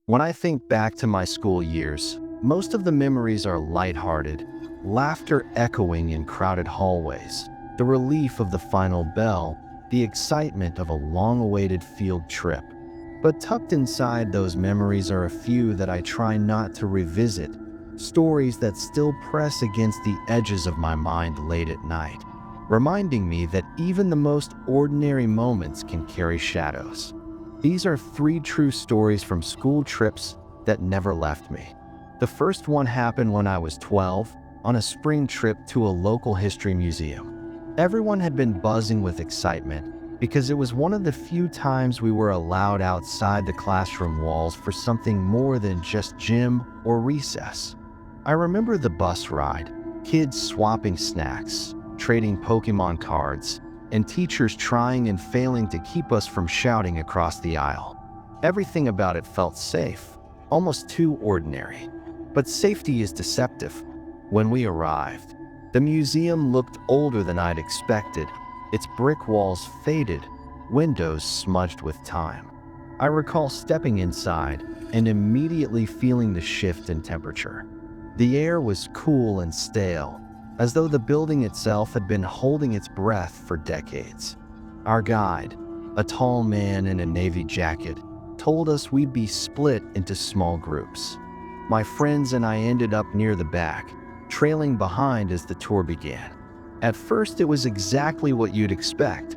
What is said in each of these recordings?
When I think back to my school years, most of the memories are lighthearted, laughter echoing in crowded hallways, the relief of the final bell, the excitement of a long-awaited field trip. But tucked inside those memories are a few that I try not to revisit, stories that still press against the edges of my mind late at night, reminding me that even the most ordinary moments can carry shadows. These are three true stories from school trips that never left me. The first one happened when I was 12, on a spring trip to a local history museum. Everyone had been buzzing with excitement because it was one of the few times we were allowed outside the classroom walls for something more than just gym or recess. I remember the bus ride, kids swapping snacks, trading Pokemon cards, and teachers trying and failing to keep us from shouting across the aisle. Everything about it felt safe, almost too ordinary. But safety is deceptive. When we arrived, the museum looked older than I'd expected, its brick walls faded, windows smudged with time. I recall stepping inside and immediately feeling the shift in temperature. The air was cool and stale, as though the building itself had been holding its breath for decades. Our guide, a tall man in a navy jacket, told us we'd be split into small groups. My friends and I ended up near the back, trailing behind as the tour began. At first, it was exactly what you'd expect: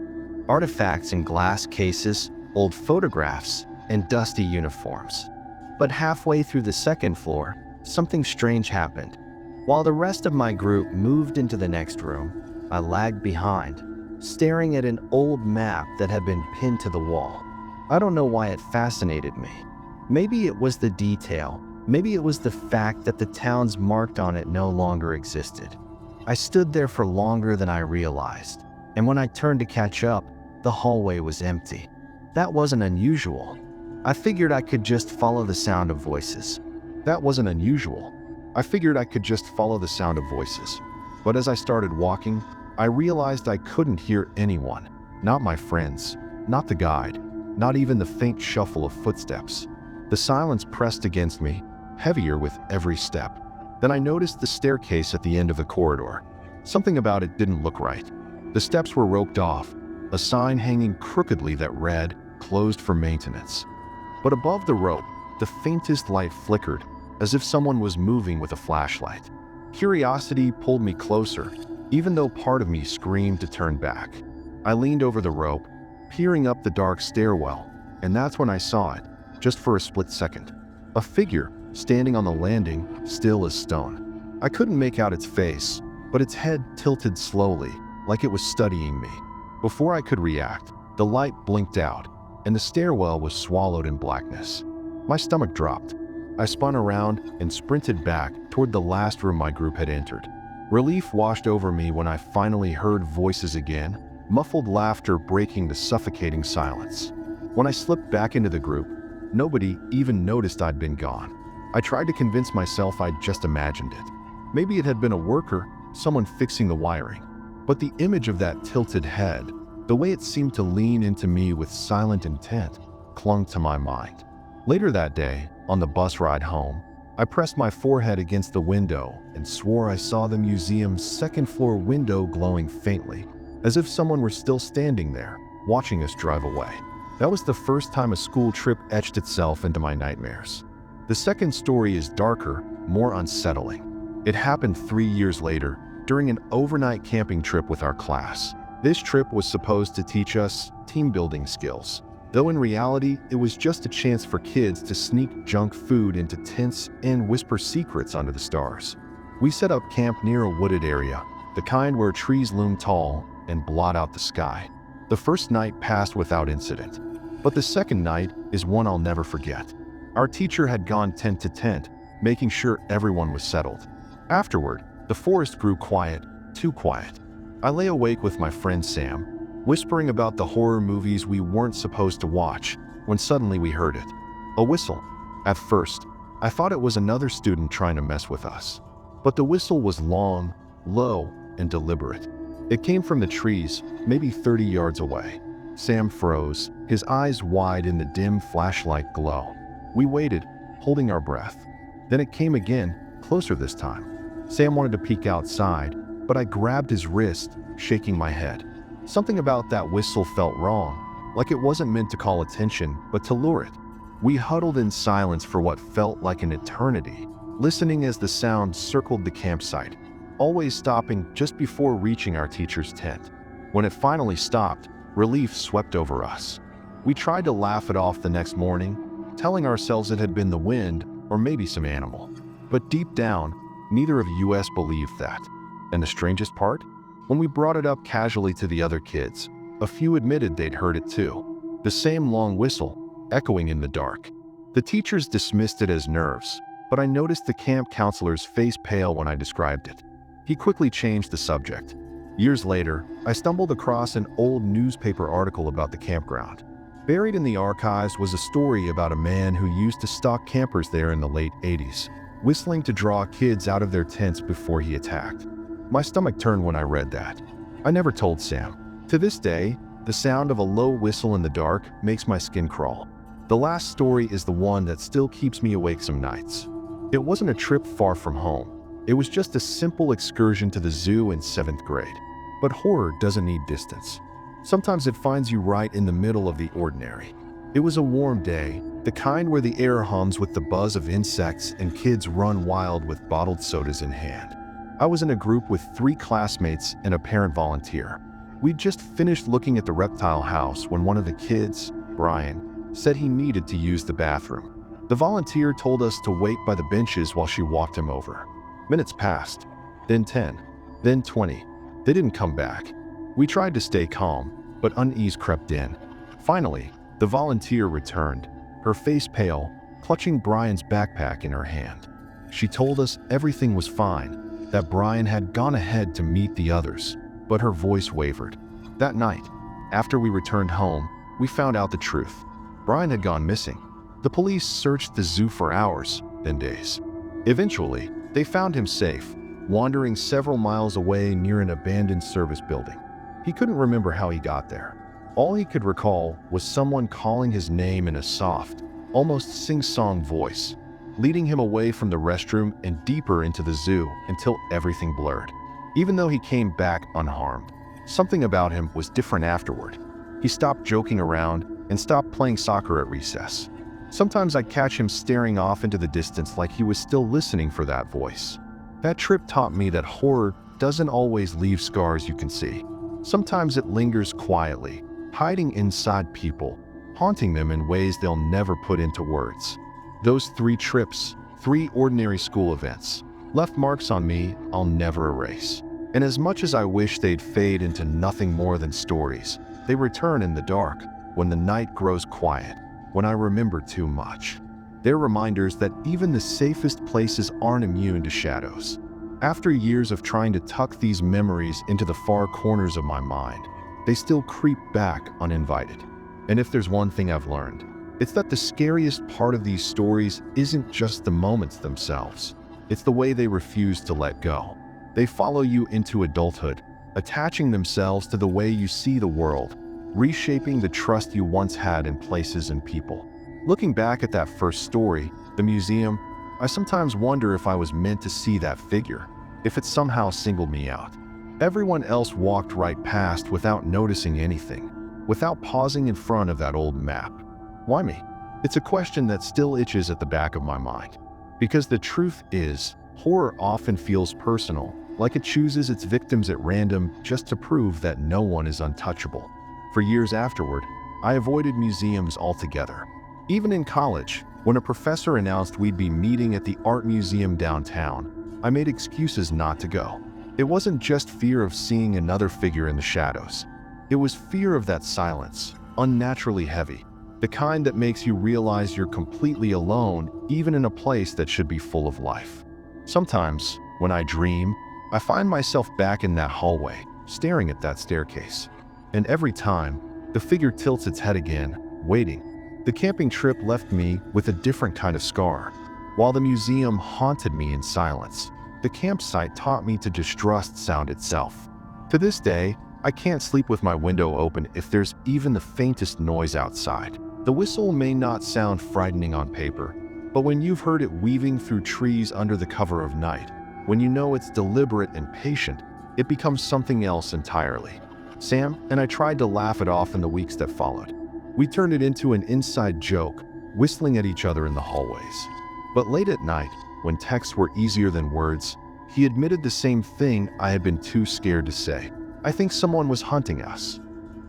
artifacts in glass cases, old photographs, and dusty uniforms. But halfway through the second floor, something strange happened. While the rest of my group moved into the next room, I lagged behind, staring at an old map that had been pinned to the wall. I don't know why it fascinated me. Maybe it was the detail, maybe it was the fact that the towns marked on it no longer existed. I stood there for longer than I realized, and when I turned to catch up, the hallway was empty. That wasn't unusual. I figured I could just follow the sound of voices. That wasn't unusual. I figured I could just follow the sound of voices. But as I started walking, I realized I couldn't hear anyone. Not my friends, not the guide, not even the faint shuffle of footsteps. The silence pressed against me, heavier with every step. Then I noticed the staircase at the end of the corridor. Something about it didn't look right. The steps were roped off, a sign hanging crookedly that read, "Closed for maintenance." But above the rope, the faintest light flickered, as if someone was moving with a flashlight. Curiosity pulled me closer, even though part of me screamed to turn back. I leaned over the rope, peering up the dark stairwell, and that's when I saw it, just for a split second. A figure standing on the landing, still as stone. I couldn't make out its face, but its head tilted slowly, like it was studying me. Before I could react, the light blinked out, and the stairwell was swallowed in blackness. My stomach dropped. I spun around and sprinted back toward the last room my group had entered. Relief washed over me when I finally heard voices again, muffled laughter breaking the suffocating silence. When I slipped back into the group, nobody even noticed I'd been gone. I tried to convince myself I'd just imagined it. Maybe it had been a worker, someone fixing the wiring. But the image of that tilted head, the way it seemed to lean into me with silent intent, clung to my mind. Later that day, on the bus ride home, I pressed my forehead against the window and swore I saw the museum's second-floor window glowing faintly, as if someone were still standing there, watching us drive away. That was the first time a school trip etched itself into my nightmares. The second story is darker, more unsettling. It happened 3 years later, during an overnight camping trip with our class. This trip was supposed to teach us team-building skills, though in reality, it was just a chance for kids to sneak junk food into tents and whisper secrets under the stars. We set up camp near a wooded area, the kind where trees loom tall and blot out the sky. The first night passed without incident, but the second night is one I'll never forget. Our teacher had gone tent to tent, making sure everyone was settled. Afterward, the forest grew quiet, too quiet. I lay awake with my friend Sam, whispering about the horror movies we weren't supposed to watch, when suddenly we heard it. A whistle. At first, I thought it was another student trying to mess with us. But the whistle was long, low, and deliberate. It came from the trees, maybe 30 yards away. Sam froze, his eyes wide in the dim flashlight glow. We waited, holding our breath. Then it came again, closer this time. Sam wanted to peek outside, but I grabbed his wrist, shaking my head. Something about that whistle felt wrong, like it wasn't meant to call attention, but to lure it. We huddled in silence for what felt like an eternity, listening as the sound circled the campsite, always stopping just before reaching our teacher's tent. When it finally stopped, relief swept over us. We tried to laugh it off the next morning, telling ourselves it had been the wind or maybe some animal. But deep down, neither of us believed that. And the strangest part? When we brought it up casually to the other kids, a few admitted they'd heard it too. The same long whistle, echoing in the dark. The teachers dismissed it as nerves, but I noticed the camp counselor's face pale when I described it. He quickly changed the subject. Years later, I stumbled across an old newspaper article about the campground. Buried in the archives was a story about a man who used to stalk campers there in the late 80s, whistling to draw kids out of their tents before he attacked. My stomach turned when I read that. I never told Sam. To this day, the sound of a low whistle in the dark makes my skin crawl. The last story is the one that still keeps me awake some nights. It wasn't a trip far from home. It was just a simple excursion to the zoo in 7th grade. But horror doesn't need distance. Sometimes it finds you right in the middle of the ordinary. It was a warm day, the kind where the air hums with the buzz of insects and kids run wild with bottled sodas in hand. I was in a group with 3 classmates and a parent volunteer. We'd just finished looking at the reptile house when one of the kids, Brian, said he needed to use the bathroom. The volunteer told us to wait by the benches while she walked him over. Minutes passed, then 10, then 20. They didn't come back. We tried to stay calm, but unease crept in. Finally, the volunteer returned, her face pale, clutching Brian's backpack in her hand. She told us everything was fine, that Brian had gone ahead to meet the others, but her voice wavered. That night, after we returned home, we found out the truth. Brian had gone missing. The police searched the zoo for hours, then days. Eventually, they found him safe, wandering several miles away near an abandoned service building. He couldn't remember how he got there. All he could recall was someone calling his name in a soft, almost sing-song voice, leading him away from the restroom and deeper into the zoo until everything blurred. Even though he came back unharmed, something about him was different afterward. He stopped joking around and stopped playing soccer at recess. Sometimes I'd catch him staring off into the distance like he was still listening for that voice. That trip taught me that horror doesn't always leave scars you can see. Sometimes it lingers quietly, hiding inside people, haunting them in ways they'll never put into words. Those 3 trips, 3 ordinary school events, left marks on me I'll never erase. And as much as I wish they'd fade into nothing more than stories, they return in the dark, when the night grows quiet, when I remember too much. They're reminders that even the safest places aren't immune to shadows. After years of trying to tuck these memories into the far corners of my mind, they still creep back uninvited. And if there's one thing I've learned, it's that the scariest part of these stories isn't just the moments themselves. It's the way they refuse to let go. They follow you into adulthood, attaching themselves to the way you see the world, reshaping the trust you once had in places and people. Looking back at that first story, the museum, I sometimes wonder if I was meant to see that figure, if it somehow singled me out. Everyone else walked right past without noticing anything, without pausing in front of that old map. Why me? It's a question that still itches at the back of my mind. Because the truth is, horror often feels personal, like it chooses its victims at random just to prove that no one is untouchable. For years afterward, I avoided museums altogether. Even in college, when a professor announced we'd be meeting at the art museum downtown, I made excuses not to go. It wasn't just fear of seeing another figure in the shadows. It was fear of that silence, unnaturally heavy, the kind that makes you realize you're completely alone, even in a place that should be full of life. Sometimes, when I dream, I find myself back in that hallway, staring at that staircase. And every time, the figure tilts its head again, waiting. The camping trip left me with a different kind of scar. While the museum haunted me in silence, the campsite taught me to distrust sound itself. To this day, I can't sleep with my window open if there's even the faintest noise outside. The whistle may not sound frightening on paper, But when you've heard it weaving through trees under the cover of night, when you know it's deliberate and patient, it becomes something else entirely. Sam and I tried to laugh it off in the weeks that followed. We turned it into an inside joke, whistling at each other in the hallways. But late at night, when texts were easier than words, he admitted the same thing I had been too scared to say. I think someone was hunting us.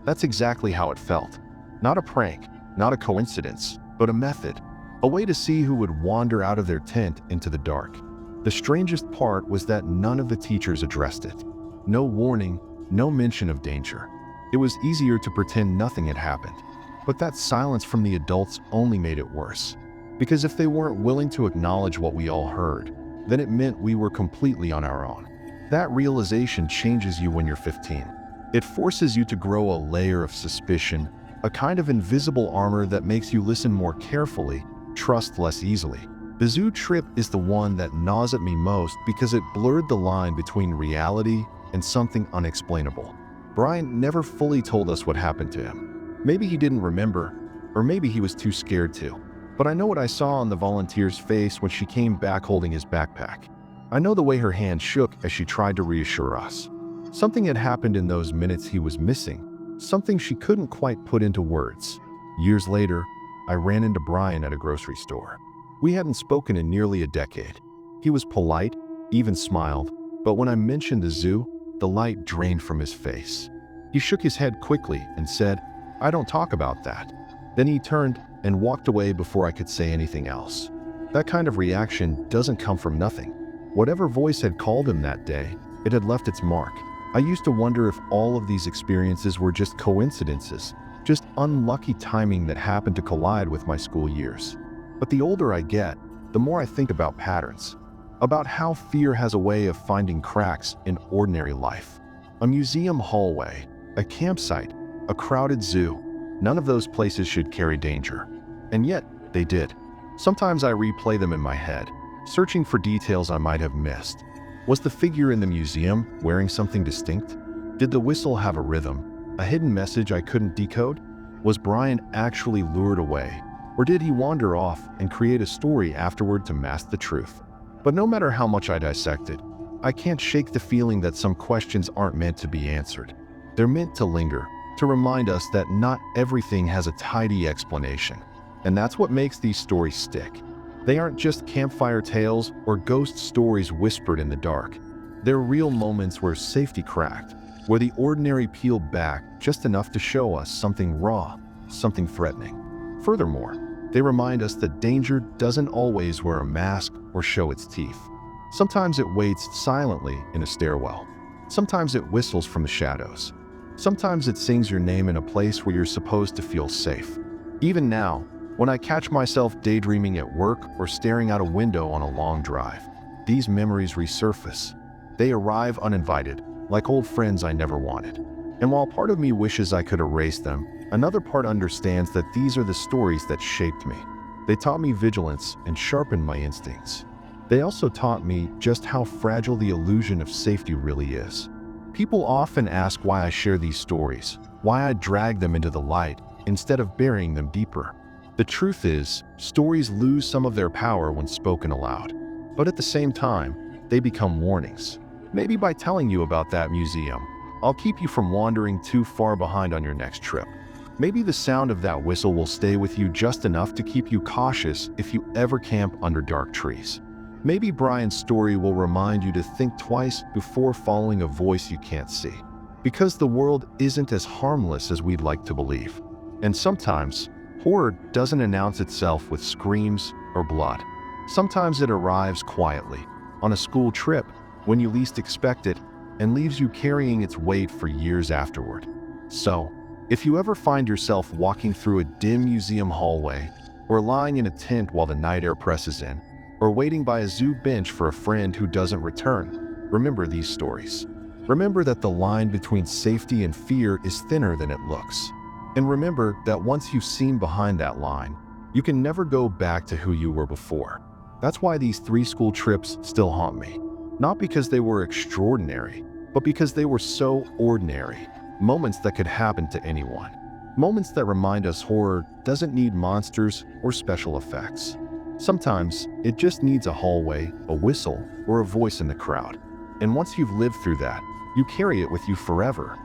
That's exactly how it felt. Not a prank, not a coincidence, but a method. A way to see who would wander out of their tent into the dark. The strangest part was that none of the teachers addressed it. No warning, no mention of danger. It was easier to pretend nothing had happened. But that silence from the adults only made it worse. Because if they weren't willing to acknowledge what we all heard, then it meant we were completely on our own. That realization changes you when you're 15. It forces you to grow a layer of suspicion, a kind of invisible armor that makes you listen more carefully, trust less easily. The zoo trip is the one that gnaws at me most because it blurred the line between reality and something unexplainable. Brian never fully told us what happened to him. Maybe he didn't remember, or maybe he was too scared to. But I know what I saw on the volunteer's face when she came back holding his backpack. I know the way her hand shook as she tried to reassure us. Something had happened in those minutes he was missing, something she couldn't quite put into words. Years later, I ran into Brian at a grocery store. We hadn't spoken in nearly a decade. He was polite, even smiled, but when I mentioned the zoo, the light drained from his face. He shook his head quickly and said, "I don't talk about that." Then he turned and walked away before I could say anything else. That kind of reaction doesn't come from nothing. Whatever voice had called him that day, it had left its mark. I used to wonder if all of these experiences were just coincidences, just unlucky timing that happened to collide with my school years. But the older I get, the more I think about patterns, about how fear has a way of finding cracks in ordinary life. A museum hallway, a campsite, a crowded zoo, none of those places should carry danger. And yet, they did. Sometimes I replay them in my head, searching for details I might have missed. Was the figure in the museum wearing something distinct? Did the whistle have a rhythm, a hidden message I couldn't decode? Was Brian actually lured away? Or did he wander off and create a story afterward to mask the truth? But no matter how much I dissect it, I can't shake the feeling that some questions aren't meant to be answered. They're meant to linger, to remind us that not everything has a tidy explanation. And that's what makes these stories stick. They aren't just campfire tales or ghost stories whispered in the dark. They're real moments where safety cracked, where the ordinary peeled back just enough to show us something raw, something threatening. Furthermore, they remind us that danger doesn't always wear a mask or show its teeth. Sometimes it waits silently in a stairwell. Sometimes it whistles from the shadows. Sometimes it sings your name in a place where you're supposed to feel safe. Even now, when I catch myself daydreaming at work or staring out a window on a long drive, these memories resurface. They arrive uninvited, like old friends I never wanted. And while part of me wishes I could erase them, another part understands that these are the stories that shaped me. They taught me vigilance and sharpened my instincts. They also taught me just how fragile the illusion of safety really is. People often ask why I share these stories, why I drag them into the light instead of burying them deeper. The truth is, stories lose some of their power when spoken aloud. But at the same time, they become warnings. Maybe by telling you about that museum, I'll keep you from wandering too far behind on your next trip. Maybe the sound of that whistle will stay with you just enough to keep you cautious if you ever camp under dark trees. Maybe Brian's story will remind you to think twice before following a voice you can't see. Because the world isn't as harmless as we'd like to believe. And sometimes, horror doesn't announce itself with screams or blood. Sometimes it arrives quietly, on a school trip, when you least expect it, and leaves you carrying its weight for years afterward. So, if you ever find yourself walking through a dim museum hallway, or lying in a tent while the night air presses in, or waiting by a zoo bench for a friend who doesn't return, remember these stories. Remember that the line between safety and fear is thinner than it looks. And remember that once you've seen behind that line, you can never go back to who you were before. That's why these 3 school trips still haunt me. Not because they were extraordinary, but because they were so ordinary. Moments that could happen to anyone. Moments that remind us horror doesn't need monsters or special effects. Sometimes it just needs a hallway, a whistle, or a voice in the crowd. And once you've lived through that, you carry it with you forever.